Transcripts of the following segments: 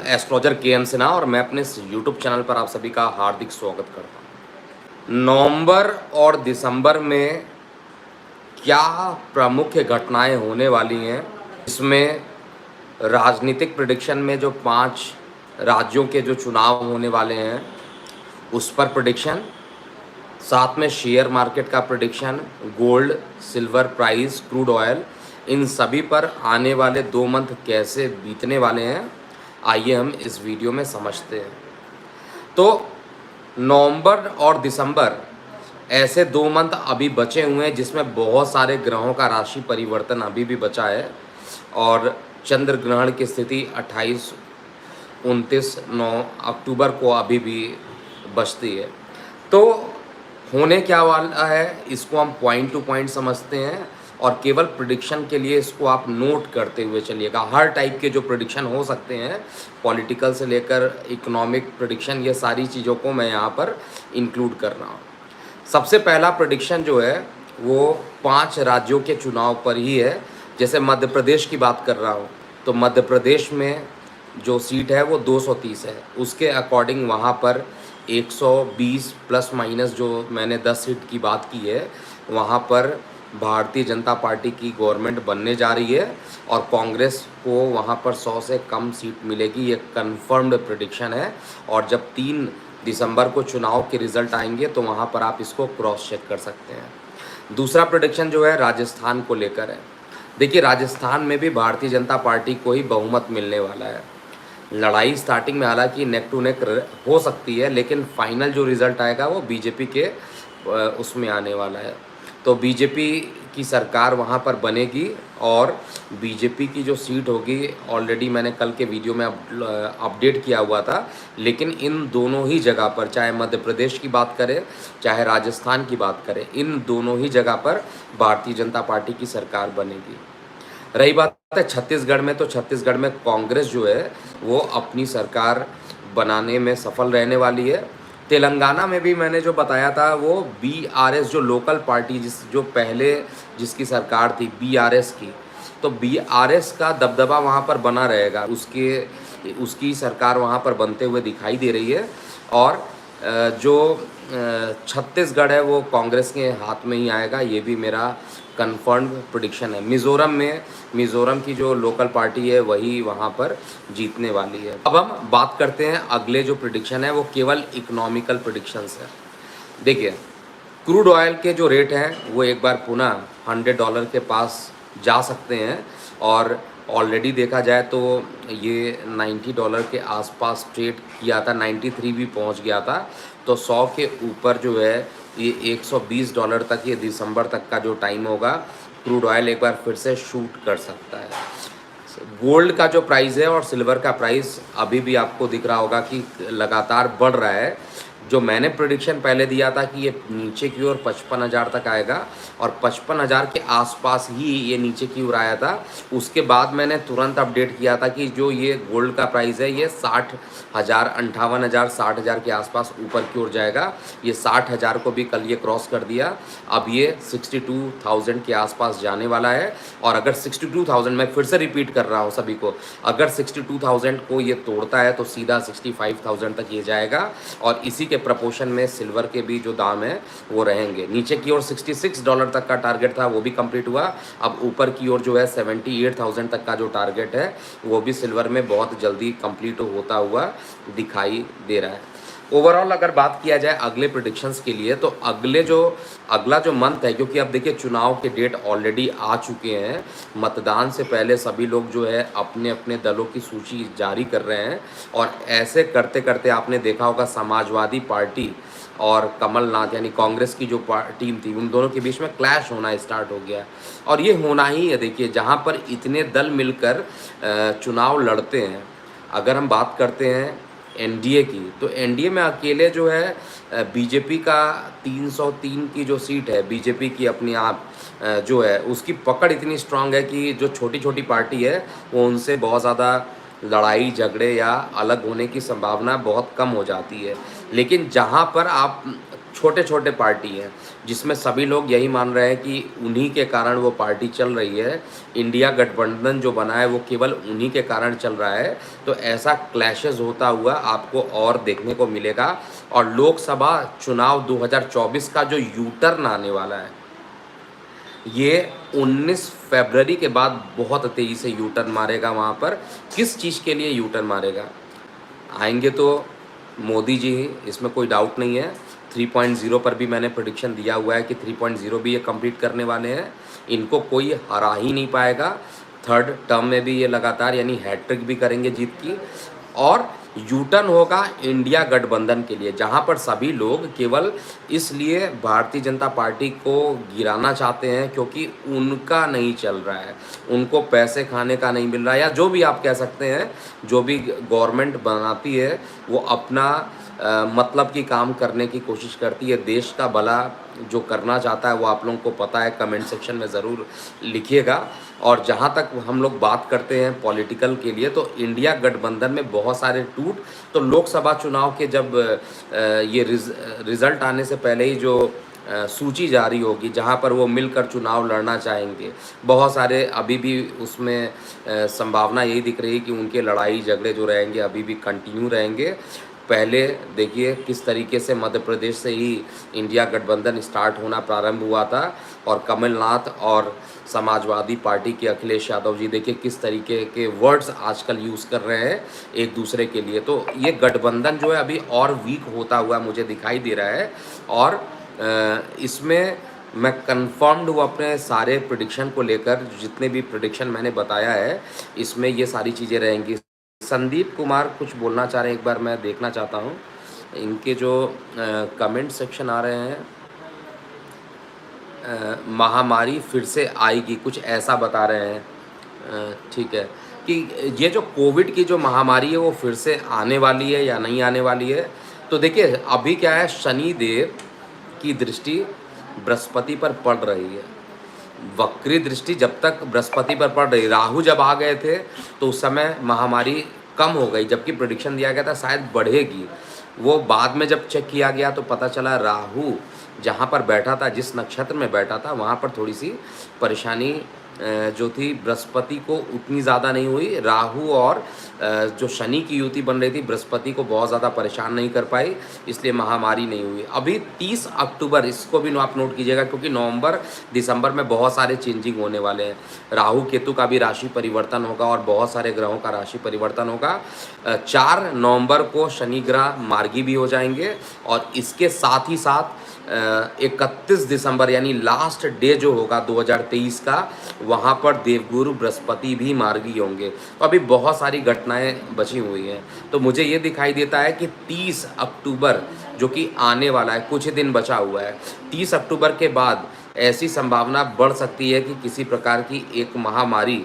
Astrologer के M Sinha और मैं अपने इस यूट्यूब चैनल पर आप सभी का हार्दिक स्वागत करता हूँ। नवंबर और दिसंबर में क्या प्रमुख घटनाएं होने वाली हैं, इसमें राजनीतिक प्रेडिक्शन में जो 5 राज्यों के जो चुनाव होने वाले हैं उस पर प्रेडिक्शन, साथ में शेयर मार्केट का prediction, gold, silver price, crude oil, इन सभी पर आने वाले 2 मंथ कैसे बीतने वाले हैं, आइए हम इस वीडियो में समझते हैं। तो नवंबर और दिसंबर ऐसे 2 मंथ अभी बचे हुए हैं जिसमें बहुत सारे ग्रहों का राशि परिवर्तन अभी भी बचा है और चंद्र ग्रहण की स्थिति 28, 29, 9 अक्टूबर को अभी भी बचती है। तो होने क्या वाला है इसको हम पॉइंट टू पॉइंट समझते हैं और केवल प्रिडिक्शन के लिए इसको आप नोट करते हुए चलिएगा। हर टाइप के जो प्रिडिक्शन हो सकते हैं, पॉलिटिकल से लेकर इकोनॉमिक प्रिडिक्शन, ये सारी चीज़ों को मैं यहाँ पर इंक्लूड कर रहा हूँ। सबसे पहला प्रिडिक्शन जो है वो 5 राज्यों के चुनाव पर ही है। जैसे मध्य प्रदेश की बात कर रहा हूँ तो मध्य प्रदेश में जो सीट है वो 230 है, उसके अकॉर्डिंग वहाँ पर 120 प्लस माइनस जो मैंने 10 सीट की बात की है वहाँ पर भारतीय जनता पार्टी की गवर्नमेंट बनने जा रही है और कांग्रेस को वहाँ पर 100 से कम सीट मिलेगी, ये कंफर्म्ड प्रेडिक्शन है। और जब 3 दिसंबर को चुनाव के रिजल्ट आएंगे तो वहाँ पर आप इसको क्रॉस चेक कर सकते हैं। दूसरा प्रेडिक्शन जो है राजस्थान को लेकर है। देखिए, राजस्थान में भी भारतीय जनता पार्टी को ही बहुमत मिलने वाला है। लड़ाई स्टार्टिंग में हालांकि नेक टू नेक हो सकती है, लेकिन फाइनल जो रिज़ल्ट आएगा वो बीजेपी के उसमें आने वाला है। तो बीजेपी की सरकार वहाँ पर बनेगी और बीजेपी की जो सीट होगी, ऑलरेडी मैंने कल के वीडियो में अपडेट किया हुआ था, लेकिन इन दोनों ही जगह पर, चाहे मध्य प्रदेश की बात करें चाहे राजस्थान की बात करें, इन दोनों ही जगह पर भारतीय जनता पार्टी की सरकार बनेगी। रही बात है छत्तीसगढ़ में, तो छत्तीसगढ़ में कांग्रेस जो है वो अपनी सरकार बनाने में सफल रहने वाली है। तेलंगाना में भी मैंने जो बताया था वो बीआरएस जो लोकल पार्टी जो पहले जिसकी सरकार थी बीआरएस की, तो बीआरएस का दबदबा वहाँ पर बना रहेगा, उसकी सरकार वहाँ पर बनते हुए दिखाई दे रही है। और जो छत्तीसगढ़ है वो कांग्रेस के हाथ में ही आएगा, ये भी मेरा कन्फर्म प्रेडिक्शन है। मिज़ोरम की जो लोकल पार्टी है वही वहाँ पर जीतने वाली है। अब हम बात करते हैं अगले जो प्रेडिक्शन है वो केवल इकोनॉमिकल प्रेडिक्शंस है। देखिए, क्रूड ऑयल के जो रेट हैं वो एक बार पुनः $100 के पास जा सकते हैं और ऑलरेडी देखा जाए तो ये $90 के आसपास ट्रेड किया था, 93 भी पहुंच गया था। तो 100 के ऊपर जो है ये $120 तक, ये दिसंबर तक का जो टाइम होगा, क्रूड ऑयल एक बार फिर से शूट कर सकता है। गोल्ड का जो प्राइस है और सिल्वर का प्राइस अभी भी आपको दिख रहा होगा कि लगातार बढ़ रहा है। जो मैंने प्रेडिक्शन पहले दिया था कि ये नीचे की ओर 55,000 तक आएगा और 55,000 के आसपास ही ये नीचे की ओर आया था। उसके बाद मैंने तुरंत अपडेट किया था कि जो ये गोल्ड का प्राइस है ये 60,000, 58,000, 60,000 के आसपास ऊपर की ओर जाएगा। ये 60,000 को भी कल ये क्रॉस कर दिया, अब ये 62,000 के आसपास जाने वाला है। और अगर 62,000, मैं फिर से रिपीट कर रहा हूँ सभी को, अगर 62,000 को ये तोड़ता है तो सीधा 65,000 तक ये जाएगा और इसी के प्रपोर्शन में सिल्वर के भी जो दाम है वो रहेंगे। नीचे की ओर $66 तक का टारगेट था वो भी कंप्लीट हुआ, अब ऊपर की ओर जो है 78,000 तक का जो टारगेट है वो भी सिल्वर में बहुत जल्दी कंप्लीट होता हुआ दिखाई दे रहा है। ओवरऑल अगर बात किया जाए अगले प्रेडिक्शंस के लिए, तो अगला जो मंथ है, क्योंकि अब देखिए चुनाव के डेट ऑलरेडी आ चुके हैं, मतदान से पहले सभी लोग जो है अपने अपने दलों की सूची जारी कर रहे हैं और ऐसे करते करते आपने देखा होगा समाजवादी पार्टी और कमलनाथ यानी कांग्रेस की जो टीम थी, उन दोनों के बीच में क्लैश होना स्टार्ट हो गया और ये होना ही है। देखिए, जहाँ पर इतने दल मिलकर चुनाव लड़ते हैं, अगर हम बात करते हैं एनडीए की, तो एनडीए में अकेले जो है बीजेपी का 303 की जो सीट है, बीजेपी की अपनी आप जो है उसकी पकड़ इतनी स्ट्रांग है कि जो छोटी छोटी पार्टी है वो उनसे बहुत ज़्यादा लड़ाई झगड़े या अलग होने की संभावना बहुत कम हो जाती है। लेकिन जहाँ पर आप छोटे छोटे पार्टी हैं, जिसमें सभी लोग यही मान रहे हैं कि उन्हीं के कारण वो पार्टी चल रही है, इंडिया गठबंधन जो बना है वो केवल उन्हीं के कारण चल रहा है। तो ऐसा क्लैशेस होता हुआ आपको और देखने को मिलेगा। और लोकसभा चुनाव 2024 का जो यू टर्न आने वाला है, ये 19 फरवरी के बाद बहुत तेज़ी से यू टर्न मारेगा। वहाँ पर किस चीज़ के लिए यू टर्न मारेगा, आएंगे तो मोदी जी ही, इसमें कोई डाउट नहीं है। 3.0 पर भी मैंने प्रेडिक्शन दिया हुआ है कि 3.0 भी ये कंप्लीट करने वाले हैं, इनको कोई हरा ही नहीं पाएगा। थर्ड टर्म में भी ये लगातार यानी हैट्रिक भी करेंगे जीत की। और यू टर्न होगा इंडिया गठबंधन के लिए, जहां पर सभी लोग केवल इसलिए भारतीय जनता पार्टी को गिराना चाहते हैं क्योंकि उनका नहीं चल रहा है, उनको पैसे खाने का नहीं मिल रहा है, या जो भी आप कह सकते हैं। जो भी गवर्नमेंट बनाती है वो अपना मतलब की काम करने की कोशिश करती है, देश का भला जो करना चाहता है वो आप लोगों को पता है। कमेंट सेक्शन में ज़रूर लिखिएगा। और जहाँ तक हम लोग बात करते हैं पॉलिटिकल के लिए, तो इंडिया गठबंधन में बहुत सारे टूट, तो लोकसभा चुनाव के जब ये रिज़ल्ट आने से पहले ही जो सूची जारी होगी, जहाँ पर वो मिलकर चुनाव लड़ना चाहेंगे, बहुत सारे अभी भी उसमें संभावना यही दिख रही है कि उनके लड़ाई झगड़े जो रहेंगे अभी भी कंटिन्यू रहेंगे। पहले देखिए किस तरीके से मध्य प्रदेश से ही इंडिया गठबंधन स्टार्ट होना प्रारंभ हुआ था, और कमलनाथ और समाजवादी पार्टी के अखिलेश यादव जी देखिए किस तरीके के वर्ड्स आजकल यूज़ कर रहे हैं एक दूसरे के लिए। तो ये गठबंधन जो है अभी और वीक होता हुआ मुझे दिखाई दे रहा है। और इसमें मैं कंफर्म्ड हूँ अपने सारे प्रेडिक्शन को लेकर, जितने भी प्रेडिक्शन मैंने बताया है इसमें ये सारी चीज़ें रहेंगी। संदीप कुमार कुछ बोलना चाह रहे हैं, एक बार मैं देखना चाहता हूँ इनके जो कमेंट सेक्शन आ रहे हैं। महामारी फिर से आएगी, कुछ ऐसा बता रहे हैं। ठीक है कि ये जो कोविड की जो महामारी है वो फिर से आने वाली है या नहीं आने वाली है। तो देखिए अभी क्या है, शनि देव की दृष्टि बृहस्पति पर पड़ रही है। वक्री दृष्टि जब तक बृहस्पति पर पड़ रही, राहु जब आ गए थे तो उस समय महामारी कम हो गई, जबकि प्रेडिक्शन दिया गया था शायद बढ़ेगी। वो बाद में जब चेक किया गया तो पता चला राहु जहाँ पर बैठा था, जिस नक्षत्र में बैठा था, वहाँ पर थोड़ी सी परेशानी जो थी बृहस्पति को उतनी ज़्यादा नहीं हुई। राहु और जो शनि की युति बन रही थी बृहस्पति को बहुत ज़्यादा परेशान नहीं कर पाई, इसलिए महामारी नहीं हुई। अभी 30 अक्टूबर, इसको भी आप नोट कीजिएगा क्योंकि नवंबर दिसंबर में बहुत सारे चेंजिंग होने वाले हैं। राहु केतु का भी राशि परिवर्तन होगा और बहुत सारे ग्रहों का राशि परिवर्तन होगा। 4 नवंबर को शनि ग्रह मार्गी भी हो जाएंगे, और इसके साथ ही साथ 31 दिसंबर यानी लास्ट डे जो होगा 2023 का, वहाँ पर देवगुरु बृहस्पति भी मार्गी होंगे। तो अभी बहुत सारी घटनाएं बची हुई हैं। तो मुझे ये दिखाई देता है कि 30 अक्टूबर जो कि आने वाला है, कुछ दिन बचा हुआ है, 30 अक्टूबर के बाद ऐसी संभावना बढ़ सकती है कि किसी प्रकार की एक महामारी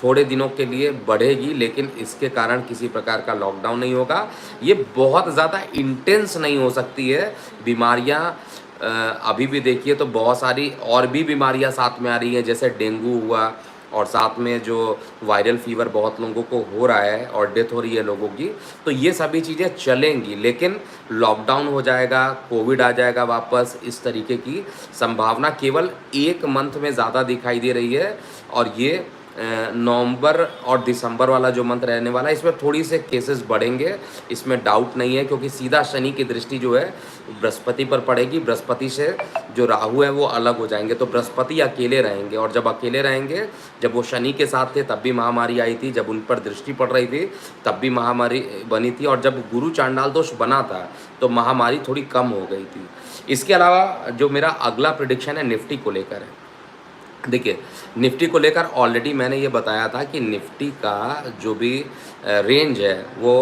थोड़े दिनों के लिए बढ़ेगी, लेकिन इसके कारण किसी प्रकार का लॉकडाउन नहीं होगा। ये बहुत ज़्यादा इंटेंस नहीं हो सकती है बीमारियाँ। अभी भी देखिए तो बहुत सारी और भी बीमारियां साथ में आ रही हैं, जैसे डेंगू हुआ, और साथ में जो वायरल फीवर बहुत लोगों को हो रहा है और डेथ हो रही है लोगों की। तो ये सभी चीज़ें चलेंगी, लेकिन लॉकडाउन हो जाएगा, कोविड आ जाएगा वापस, इस तरीके की संभावना केवल एक मंथ में ज़्यादा दिखाई दे रही है। और ये नवंबर और दिसंबर वाला जो मंथ रहने वाला है, इसमें थोड़ी से केसेस बढ़ेंगे, इसमें डाउट नहीं है, क्योंकि सीधा शनि की दृष्टि जो है बृहस्पति पर पड़ेगी। बृहस्पति से जो राहु है वो अलग हो जाएंगे, तो बृहस्पति अकेले रहेंगे। और जब अकेले रहेंगे, जब वो शनि के साथ थे तब भी महामारी आई थी, जब उन पर दृष्टि पड़ रही थी तब भी महामारी बनी थी, और जब गुरु चांडाल दोष बना था तो महामारी थोड़ी कम हो गई थी। इसके अलावा जो मेरा अगला प्रेडिक्शन है निफ्टी को लेकर है। देखिए निफ्टी को लेकर ऑलरेडी मैंने ये बताया था कि निफ्टी का जो भी रेंज है वो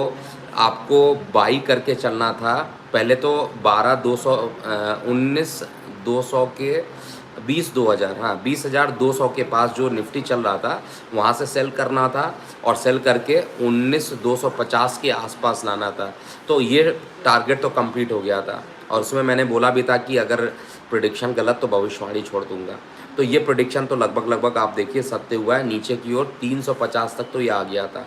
आपको बाई करके चलना था। पहले तो 12,200 19,200 के 20,200 हाँ 20,200 के पास जो निफ्टी चल रहा था वहाँ से सेल करना था, और सेल करके 19,250 के आसपास लाना था। तो ये टारगेट तो कंप्लीट हो गया था, और उसमें मैंने बोला भी था कि अगर प्रेडिक्शन गलत तो भविष्यवाणी छोड़ दूंगा। तो ये प्रेडिक्शन तो लगभग आप देखिए सत्य हुआ है। नीचे की ओर 350 तक तो ये आ गया था।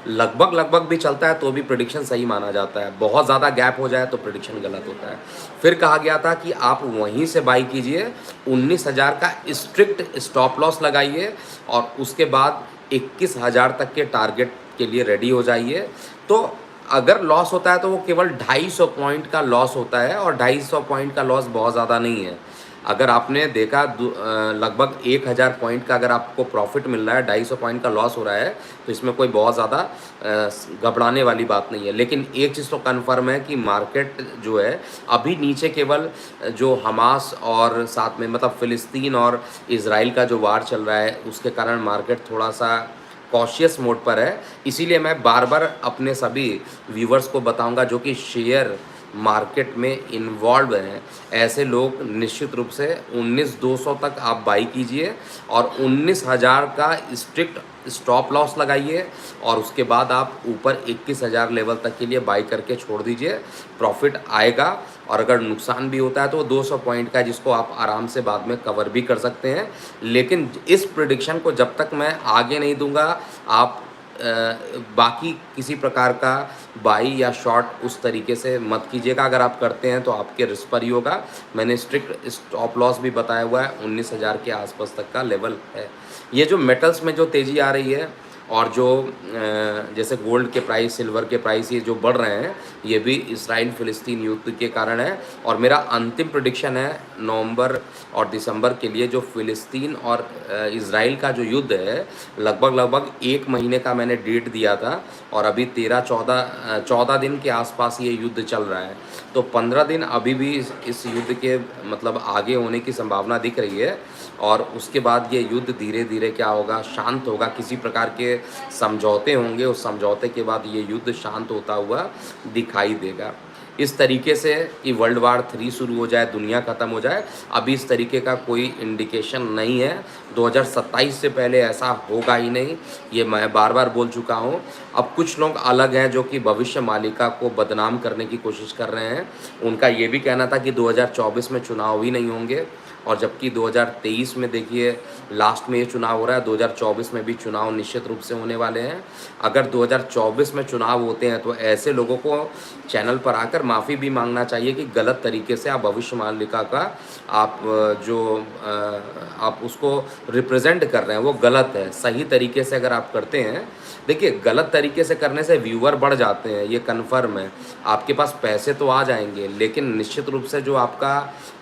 लगभग भी चलता है तो भी प्रेडिक्शन सही माना जाता है। बहुत ज़्यादा गैप हो जाए तो प्रेडिक्शन गलत होता है। फिर कहा गया था कि आप वहीं से बाई कीजिए, 19,000 का स्ट्रिक्ट स्टॉप लॉस लगाइए और उसके बाद 21,000 तक के टारगेट के लिए रेडी हो जाइए। तो अगर लॉस होता है तो वो केवल 250 पॉइंट का लॉस होता है और 250 पॉइंट का लॉस बहुत ज़्यादा नहीं है। अगर आपने देखा लगभग 1,000 पॉइंट का अगर आपको प्रॉफिट मिल रहा है, 250 पॉइंट का लॉस हो रहा है, तो इसमें कोई बहुत ज़्यादा घबराने वाली बात नहीं है। लेकिन एक चीज़ तो कन्फर्म है कि मार्केट जो है अभी नीचे केवल जो हमास और साथ में मतलब फ़िलिस्तीन और इज़राइल का जो वार चल रहा है उसके कारण मार्केट थोड़ा सा कॉशियस मोड पर है। इसीलिए मैं बार बार अपने सभी व्यूवर्स को बताऊंगा जो कि शेयर मार्केट में इन्वॉल्व हैं, ऐसे लोग निश्चित रूप से 19,200 तक आप बाई कीजिए और 19,000 का स्ट्रिक्ट स्टॉप लॉस लगाइए और उसके बाद आप ऊपर 21,000 लेवल तक के लिए बाई करके छोड़ दीजिए। प्रॉफिट आएगा और अगर नुकसान भी होता है तो वो 200 पॉइंट का जिसको आप आराम से बाद में कवर भी कर सकते हैं। लेकिन इस प्रेडिक्शन को जब तक मैं आगे नहीं दूंगा, आप बाकी किसी प्रकार का बाई या शॉर्ट उस तरीके से मत कीजिएगा। अगर आप करते हैं तो आपके रिस्क पर ही होगा। मैंने स्ट्रिक्ट स्टॉप लॉस भी बताया हुआ है, 19,000 के आसपास तक का लेवल है। ये जो मेटल्स में जो तेज़ी आ रही है और जो जैसे गोल्ड के प्राइस, सिल्वर के प्राइस ये जो बढ़ रहे हैं, ये भी इसराइल फ़िलिस्तीन युद्ध के कारण है। और मेरा अंतिम प्रेडिक्शन है नवंबर और दिसंबर के लिए जो फ़िलिस्तीन और इसराइल का जो युद्ध है, लगभग 1 महीने का मैंने डेट दिया था और अभी 14 दिन के आसपास ये युद्ध चल रहा है। तो 15 दिन अभी भी इस युद्ध के मतलब आगे होने की संभावना दिख रही है और उसके बाद ये युद्ध धीरे धीरे क्या होगा, शांत होगा। किसी प्रकार के समझौते होंगे, उस समझौते के बाद ये युद्ध शांत होता हुआ दिखाई देगा। इस तरीके से कि वर्ल्ड वार 3 शुरू हो जाए, दुनिया ख़त्म हो जाए, अभी इस तरीके का कोई इंडिकेशन नहीं है। 2027 से पहले ऐसा होगा ही नहीं, ये मैं बार बार बोल चुका हूँ। अब कुछ लोग अलग हैं जो कि भविष्य मालिका को बदनाम करने की कोशिश कर रहे हैं। उनका ये भी कहना था कि 2024 में चुनाव ही नहीं होंगे और जबकि 2023 में देखिए लास्ट में ये चुनाव हो रहा है, 2024 में भी चुनाव निश्चित रूप से होने वाले हैं। अगर 2024 में चुनाव होते हैं तो ऐसे लोगों को चैनल पर आकर माफ़ी भी मांगना चाहिए कि गलत तरीके से आप भविष्य मालिका का आप आप उसको रिप्रेजेंट कर रहे हैं, वो गलत है। सही तरीके से अगर आप करते हैं, देखिए गलत तरीके से करने से व्यूअर बढ़ जाते हैं, ये कन्फर्म है। आपके पास पैसे तो आ जाएंगे लेकिन निश्चित रूप से जो आपका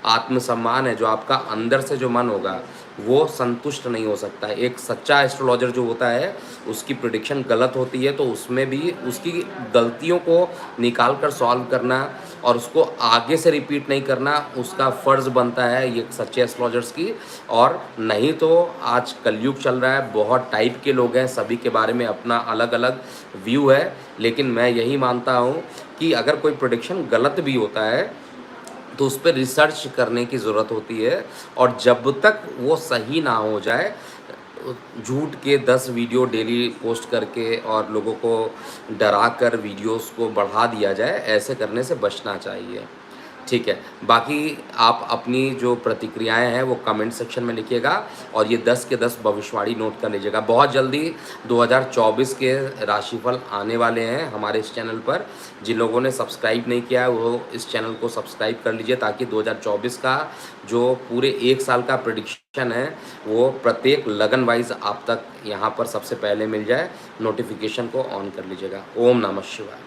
आत्मसम्मान है, जो आपका अंदर से जो मन होगा, वो संतुष्ट नहीं हो सकता है। एक सच्चा एस्ट्रोलॉजर जो होता है उसकी प्रेडिक्शन गलत होती है तो उसमें भी उसकी गलतियों को निकाल कर सॉल्व करना और उसको आगे से रिपीट नहीं करना उसका फ़र्ज़ बनता है ये सच्चे एस्ट्रोलॉजर्स की। और नहीं तो आज कलयुग चल रहा है, बहुत टाइप के लोग हैं, सभी के बारे में अपना अलग अलग व्यू है। लेकिन मैं यही मानता हूँ कि अगर कोई प्रेडिक्शन गलत भी होता है तो उस पर रिसर्च करने की ज़रूरत होती है और जब तक वो सही ना हो जाए, झूठ के 10 वीडियो डेली पोस्ट करके और लोगों को डरा कर वीडियोस को बढ़ा दिया जाए, ऐसे करने से बचना चाहिए। ठीक है, बाकी आप अपनी जो प्रतिक्रियाएं हैं वो कमेंट सेक्शन में लिखिएगा और ये 10 के 10 भविष्यवाणी नोट कर लीजिएगा। बहुत जल्दी 2024 के राशिफल आने वाले हैं हमारे इस चैनल पर। जिन लोगों ने सब्सक्राइब नहीं किया है वो इस चैनल को सब्सक्राइब कर लीजिए ताकि 2024 का जो पूरे 1 साल का प्रेडिक्शन है वो प्रत्येक लगन वाइज आप तक यहाँ पर सबसे पहले मिल जाए। नोटिफिकेशन को ऑन कर लीजिएगा। ओम नमः शिवाय।